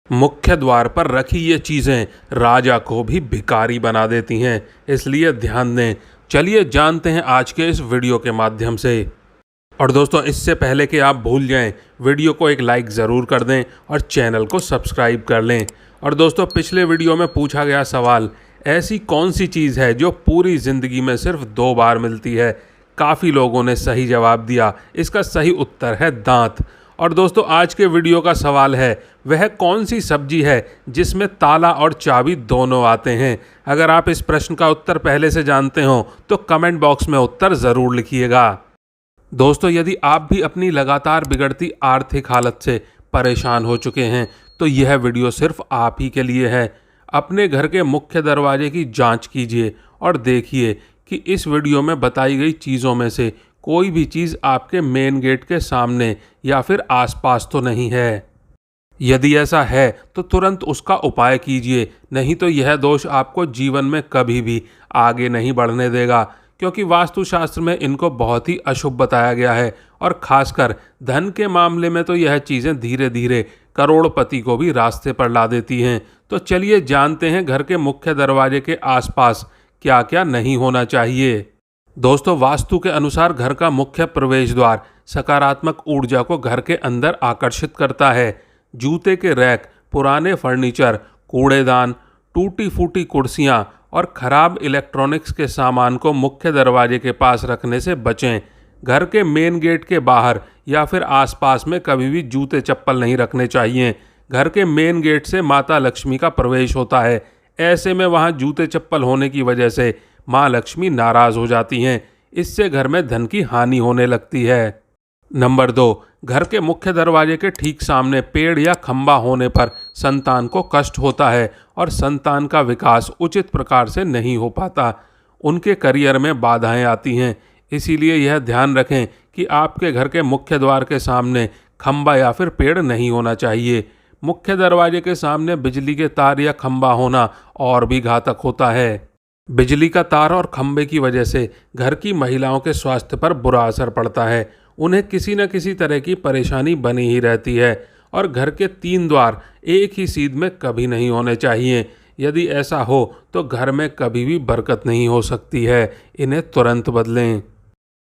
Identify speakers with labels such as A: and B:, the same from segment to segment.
A: मुख्य द्वार पर रखी ये चीज़ें राजा को भी भिखारी बना देती हैं, इसलिए ध्यान दें। चलिए जानते हैं आज के इस वीडियो के माध्यम से। और दोस्तों, इससे पहले कि आप भूल जाएं, वीडियो को एक लाइक ज़रूर कर दें और चैनल को सब्सक्राइब कर लें। और दोस्तों, पिछले वीडियो में पूछा गया सवाल, ऐसी कौन सी चीज़ है जो पूरी ज़िंदगी में सिर्फ 2 बार मिलती है? काफ़ी लोगों ने सही जवाब दिया। इसका सही उत्तर है दांत। और दोस्तों, आज के वीडियो का सवाल है, वह कौन सी सब्जी है जिसमें ताला और चाबी दोनों आते हैं? अगर आप इस प्रश्न का उत्तर पहले से जानते हो तो कमेंट बॉक्स में उत्तर ज़रूर लिखिएगा। दोस्तों, यदि आप भी अपनी लगातार बिगड़ती आर्थिक हालत से परेशान हो चुके हैं तो यह वीडियो सिर्फ आप ही के लिए है। अपने घर के मुख्य दरवाजे की जांच कीजिए और देखिए कि इस वीडियो में बताई गई चीज़ों में से कोई भी चीज़ आपके मेन गेट के सामने या फिर आसपास तो नहीं है। यदि ऐसा है तो तुरंत उसका उपाय कीजिए, नहीं तो यह दोष आपको जीवन में कभी भी आगे नहीं बढ़ने देगा, क्योंकि वास्तुशास्त्र में इनको बहुत ही अशुभ बताया गया है। और खासकर धन के मामले में तो यह चीज़ें धीरे धीरे करोड़पति को भी रास्ते पर ला देती हैं। तो चलिए जानते हैं घर के मुख्य दरवाजे के आसपास क्या क्या नहीं होना चाहिए। दोस्तों, वास्तु के अनुसार घर का मुख्य प्रवेश द्वार सकारात्मक ऊर्जा को घर के अंदर आकर्षित करता है। जूते के रैक, पुराने फर्नीचर, कूड़ेदान, टूटी फूटी कुर्सियां और खराब इलेक्ट्रॉनिक्स के सामान को मुख्य दरवाजे के पास रखने से बचें। घर के मेन गेट के बाहर या फिर आसपास में कभी भी जूते चप्पल नहीं रखने चाहिए। घर के मेन गेट से माता लक्ष्मी का प्रवेश होता है। ऐसे में वहां जूते चप्पल होने की वजह से माँ लक्ष्मी नाराज हो जाती हैं। इससे घर में धन की हानि होने लगती है। नंबर 2, घर के मुख्य दरवाजे के ठीक सामने पेड़ या खंबा होने पर संतान को कष्ट होता है और संतान का विकास उचित प्रकार से नहीं हो पाता। उनके करियर में बाधाएं आती हैं। इसीलिए यह ध्यान रखें कि आपके घर के मुख्य द्वार के सामने खंबा या फिर पेड़ नहीं होना चाहिए। मुख्य दरवाजे के सामने बिजली के तार या खंबा होना और भी घातक होता है। बिजली का तार और खंबे की वजह से घर की महिलाओं के स्वास्थ्य पर बुरा असर पड़ता है। उन्हें किसी न किसी तरह की परेशानी बनी ही रहती है। और घर के 3 द्वार एक ही सीध में कभी नहीं होने चाहिए। यदि ऐसा हो तो घर में कभी भी बरकत नहीं हो सकती है। इन्हें तुरंत बदलें।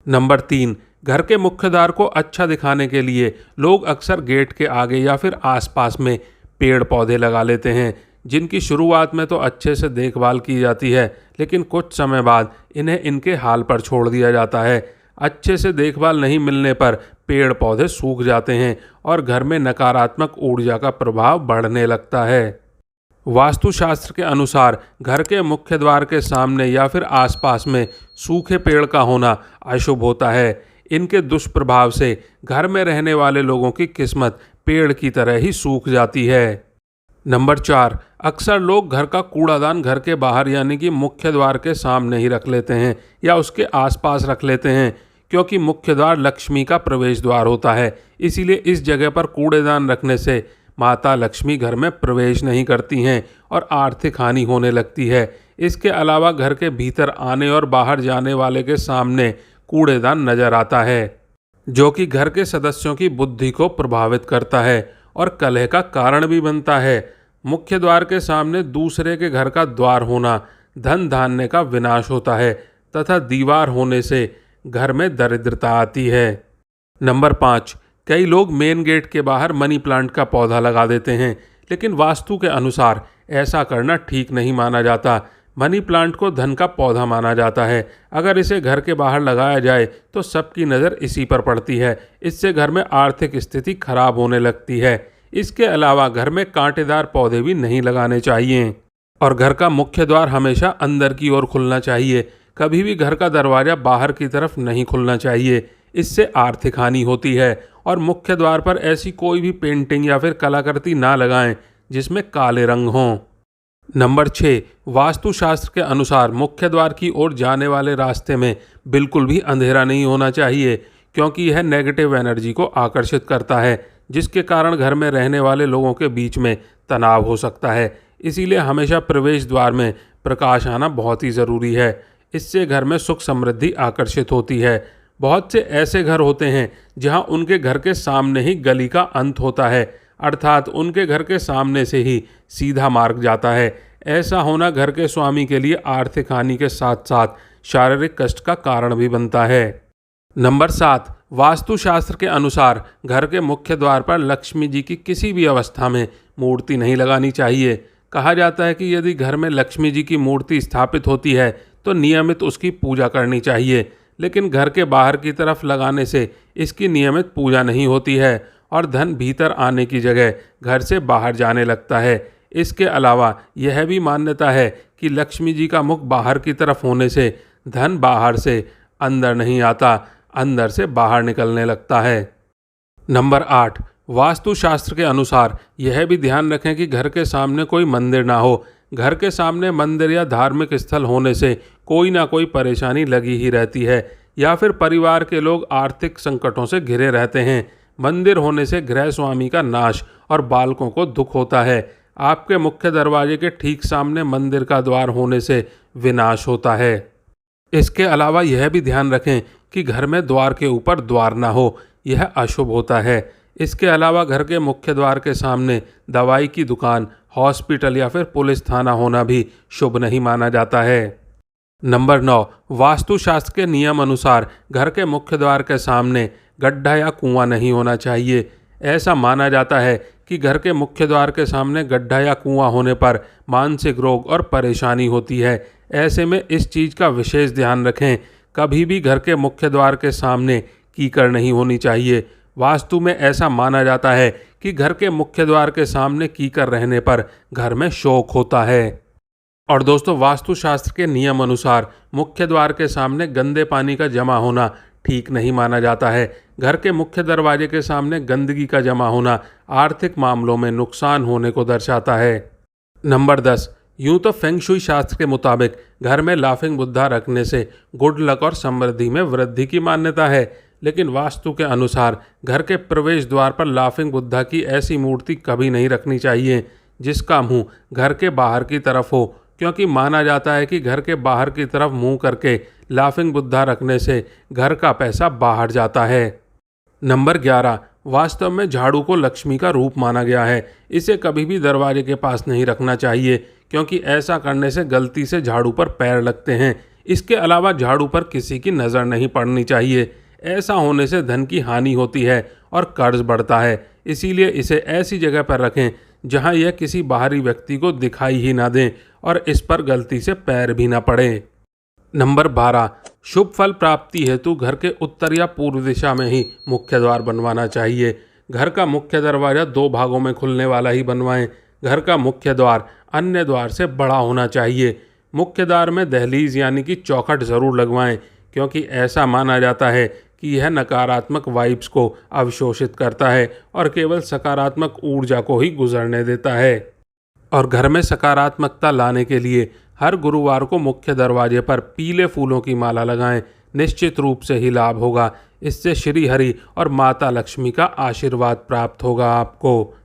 A: नंबर 3, घर के मुख्य द्वार को अच्छा दिखाने के लिए लोग अक्सर गेट के आगे या फिर आसपास में पेड़ पौधे लगा लेते हैं, जिनकी शुरुआत में तो अच्छे से देखभाल की जाती है, लेकिन कुछ समय बाद इन्हें इनके हाल पर छोड़ दिया जाता है। अच्छे से देखभाल नहीं मिलने पर पेड़ पौधे सूख जाते हैं और घर में नकारात्मक ऊर्जा का प्रभाव बढ़ने लगता है। वास्तुशास्त्र के अनुसार घर के मुख्य द्वार के सामने या फिर आसपास में सूखे पेड़ का होना अशुभ होता है। इनके दुष्प्रभाव से घर में रहने वाले लोगों की किस्मत पेड़ की तरह ही सूख जाती है। नंबर 4, अक्सर लोग घर का कूड़ादान घर के बाहर यानी कि मुख्य द्वार के सामने ही रख लेते हैं या उसके आसपास रख लेते हैं, क्योंकि मुख्य द्वार लक्ष्मी का प्रवेश द्वार होता है। इसीलिए इस जगह पर कूड़ेदान रखने से माता लक्ष्मी घर में प्रवेश नहीं करती हैं और आर्थिक हानि होने लगती है। इसके अलावा घर के भीतर आने और बाहर जाने वाले के सामने कूड़ेदान नजर आता है, जो कि घर के सदस्यों की बुद्धि को प्रभावित करता है और कलह का कारण भी बनता है। मुख्य द्वार के सामने दूसरे के घर का द्वार होना धन धान्य का विनाश होता है तथा दीवार होने से घर में दरिद्रता आती है। नंबर 5, कई लोग मेन गेट के बाहर मनी प्लांट का पौधा लगा देते हैं, लेकिन वास्तु के अनुसार ऐसा करना ठीक नहीं माना जाता। मनी प्लांट को धन का पौधा माना जाता है। अगर इसे घर के बाहर लगाया जाए तो सबकी नज़र इसी पर पड़ती है। इससे घर में आर्थिक स्थिति खराब होने लगती है। इसके अलावा घर में कांटेदार पौधे भी नहीं लगाने चाहिए और घर का मुख्य द्वार हमेशा अंदर की ओर खुलना चाहिए। कभी भी घर का दरवाज़ा बाहर की तरफ नहीं खुलना चाहिए। इससे आर्थिक हानि होती है। और मुख्य द्वार पर ऐसी कोई भी पेंटिंग या फिर कलाकृति ना लगाएं जिसमें काले रंग हों। नंबर 6, वास्तुशास्त्र के अनुसार मुख्य द्वार की ओर जाने वाले रास्ते में बिल्कुल भी अंधेरा नहीं होना चाहिए, क्योंकि यह नेगेटिव एनर्जी को आकर्षित करता है, जिसके कारण घर में रहने वाले लोगों के बीच में तनाव हो सकता है। इसीलिए हमेशा प्रवेश द्वार में प्रकाश आना बहुत ही ज़रूरी है। इससे घर में सुख समृद्धि आकर्षित होती है। बहुत से ऐसे घर होते हैं जहां उनके घर के सामने ही गली का अंत होता है। अर्थात उनके घर के सामने से ही सीधा मार्ग जाता है। ऐसा होना घर के स्वामी के लिए आर्थिक हानि के साथ साथ शारीरिक कष्ट का कारण भी बनता है। नंबर 7, वास्तुशास्त्र के अनुसार घर के मुख्य द्वार पर लक्ष्मी जी की किसी भी अवस्था में मूर्ति नहीं लगानी चाहिए। कहा जाता है कि यदि घर में लक्ष्मी जी की मूर्ति स्थापित होती है तो नियमित उसकी पूजा करनी चाहिए, लेकिन घर के बाहर की तरफ लगाने से इसकी नियमित पूजा नहीं होती है और धन भीतर आने की जगह घर से बाहर जाने लगता है। इसके अलावा यह भी मान्यता है कि लक्ष्मी जी का मुख बाहर की तरफ होने से धन बाहर से अंदर नहीं आता, अंदर से बाहर निकलने लगता है। नंबर 8, वास्तुशास्त्र के अनुसार यह भी ध्यान रखें कि घर के सामने कोई मंदिर ना हो। घर के सामने मंदिर या धार्मिक स्थल होने से कोई ना कोई परेशानी लगी ही रहती है या फिर परिवार के लोग आर्थिक संकटों से घिरे रहते हैं। मंदिर होने से गृह स्वामी का नाश और बालकों को दुख होता है। आपके मुख्य दरवाजे के ठीक सामने मंदिर का द्वार होने से विनाश होता है। इसके अलावा यह भी ध्यान रखें कि घर में द्वार के ऊपर द्वार ना हो, यह अशुभ होता है। इसके अलावा घर के मुख्य द्वार के सामने दवाई की दुकान, हॉस्पिटल या फिर पुलिस थाना होना भी शुभ नहीं माना जाता है। नंबर 9, वास्तुशास्त्र के नियम अनुसार घर के मुख्य द्वार के सामने गड्ढा या कुआं नहीं होना चाहिए। ऐसा माना जाता है कि घर के मुख्य द्वार के सामने गड्ढा या कुआं होने पर मानसिक रोग और परेशानी होती है। ऐसे में इस चीज़ का विशेष ध्यान रखें। कभी भी घर के मुख्य द्वार के सामने कीचड़ नहीं होनी चाहिए। वास्तु में ऐसा माना जाता है कि घर के मुख्य द्वार के सामने कीचड़ रहने पर घर में शोक होता है। और दोस्तों, वास्तुशास्त्र के नियम अनुसार मुख्य द्वार के सामने गंदे पानी का जमा होना ठीक नहीं माना जाता है। घर के मुख्य दरवाजे के सामने गंदगी का जमा होना आर्थिक मामलों में नुकसान होने को दर्शाता है। नंबर 10, यूँ तो फेंग शुई शास्त्र के मुताबिक घर में लाफिंग बुद्धा रखने से गुड लक और समृद्धि में वृद्धि की मान्यता है, लेकिन वास्तु के अनुसार घर के प्रवेश द्वार पर लाफिंग बुद्धा की ऐसी मूर्ति कभी नहीं रखनी चाहिए जिसका मुंह घर के बाहर की तरफ हो, क्योंकि माना जाता है कि घर के बाहर की तरफ मुंह करके लाफिंग बुद्धा रखने से घर का पैसा बाहर जाता है। नंबर 11, वास्तव में झाड़ू को लक्ष्मी का रूप माना गया है। इसे कभी भी दरवाजे के पास नहीं रखना चाहिए, क्योंकि ऐसा करने से गलती से झाड़ू पर पैर लगते हैं। इसके अलावा झाड़ू पर किसी की नज़र नहीं पड़नी चाहिए। ऐसा होने से धन की हानि होती है और कर्ज बढ़ता है। इसीलिए इसे ऐसी जगह पर रखें जहां यह किसी बाहरी व्यक्ति को दिखाई ही ना दें और इस पर गलती से पैर भी ना पड़े। नंबर 12, शुभ फल प्राप्ति हेतु घर के उत्तर या पूर्व दिशा में ही मुख्य द्वार बनवाना चाहिए। घर का मुख्य दरवाजा 2 भागों में खुलने वाला ही बनवाएं। घर का मुख्य द्वार अन्य द्वार से बड़ा होना चाहिए। मुख्य द्वार में दहलीज यानी कि चौखट ज़रूर लगवाएं, क्योंकि ऐसा माना जाता है कि यह नकारात्मक वाइब्स को अवशोषित करता है और केवल सकारात्मक ऊर्जा को ही गुजरने देता है। और घर में सकारात्मकता लाने के लिए हर गुरुवार को मुख्य दरवाजे पर पीले फूलों की माला लगाएं। निश्चित रूप से ही लाभ होगा। इससे श्री हरि और माता लक्ष्मी का आशीर्वाद प्राप्त होगा आपको।